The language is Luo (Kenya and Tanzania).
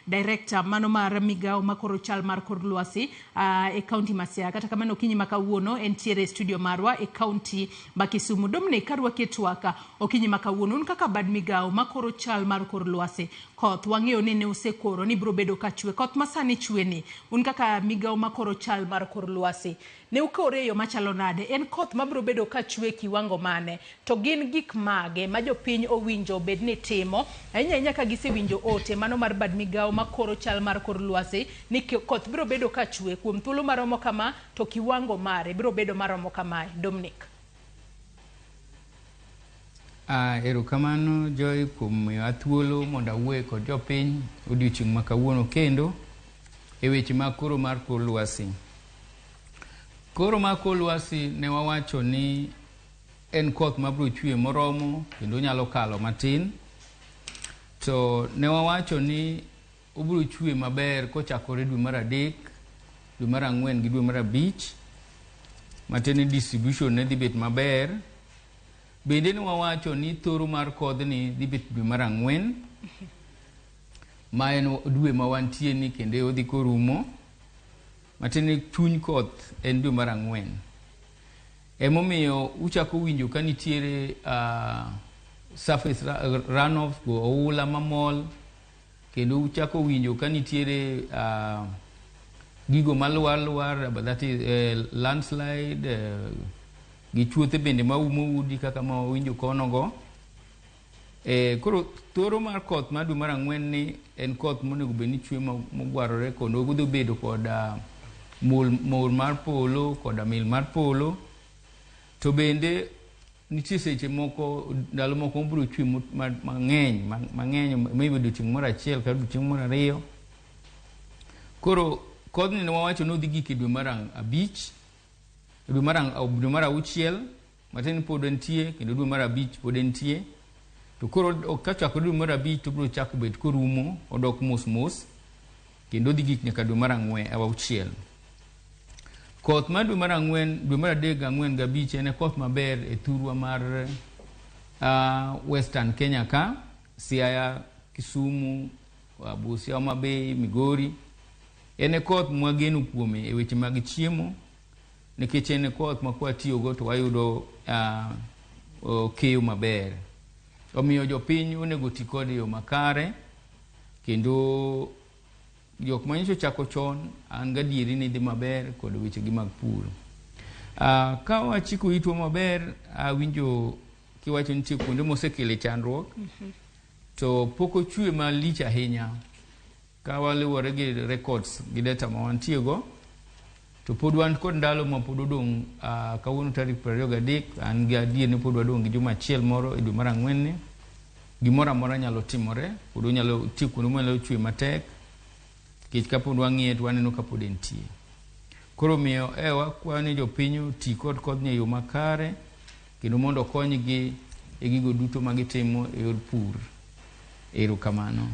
Director mano mar migao makoro chal mar kor lwasi e county Siaya kata kamano okinyi makawuono entiere studio marwa e county ma Kisumu. Dominic karwa ketwaka okinyi makawuono un kaka bad migao makoro chal mar kor lwasi koth wang'eyo ni ne osekoro ni biro bedo ka chwe koth masani chwe ni un kaka migao makoro chal mar kor lwasi ne ukore yo machalo nade en koth mabiro bedo ka chwe kiwango mane to gin gik mage ma jopiny owinjo bed ni timo ahinya ka gisewinjo ote mano mar bad migao makoro chal mar kor lwasi ni koth biro bedo ka chwe kuom thuolo maromo kama to kiwango mare biro bedo maromo kama. Dominic. Erokamano Joy kuom athuolo mondo awuoye kod jopiny odiochieng' ma kawuono kendo e weche mag koro mar kor lwasi. Koro mar kor lwasi ne wawacho ni en koth mabiro chwe moromo kendo nyalo kalo matin, to ne wawacho ni obiro chwe maber kochakore dwe mar adek, dwe mar ang'wen gi dwe mar abich, matene distribution ne dhi bet maber. Bende ne wawacho ni thoro mar kodhni dhi bet dwe mar ang'wen, ma en dwe ma wantie ni kendo odhi korumo, matene chuny koth en dwe mar ang'wen. Emomiyo uchako winjo ka nitiere surface runoff go oula mamol, kendo uchako winjo ka nitiere gigo malwar that is landslide, gi chuothe bende maumo udi kaka ma winjo kono go. Koro thoro mar koth mar dwe mar ang'wen ni en koth monego bed ni chwe mogwarore kendo odhi bedo kod mol mar polo kod mil mar polo. To bende nitie seche moko ndalo moko obiro chwe mang'eny maybe odiochieng' moro achiel kata odiochieng' moro ariyo. Koro kodhni ne wawacho ni odhi gik e dwe mar abich, dwe mar auchiel matin pod entie, kendo dwe mar abich pod entie. To koro kachakore dwe mar abich to biro chako bet korumo, odok mos kendo odhi gik nyaka dwe mar auchiel. Koth mar dwe mar ang'wen, dwe mar adek, ang'wen gabich en koth maber e thurwa mar Western Kenya ka, Siaya, Kisumu, Busia, Homa Bay, Migori. En koth mwageno kuome e weche mag chiemo, nikech en koth ma kwatiyogo to wayudo keyo maber. Omiyo jopiny onego ti kode yo makare, kendo jok manyiso chako chon an gadieri ni dhi maber kod weche gi mag pur. Ka wachiko itwa maber, winjo kiwacho nitie kuonde mosekele chandruok, to pok ochwe malich ahinya. Ka waluwore gi records gi data ma wantiego, to pod wan kod ndalo ma pod odong' kawuono tarik 23, an gi adier ni pod wadong' gi juma achiel moro e dwe mar ang'wen ni. Gimoro amora nyalo timore, pod onyalo ti kuonde mwanyalo chwe matek, kech ka pod wang'iye to waneno ka pod entie. Koro miyo wakwayo ni jopiny ti kod kodhni e yo makare, kendo mondo okonygi e gigo duto magitimo e yor pur. Erokamano.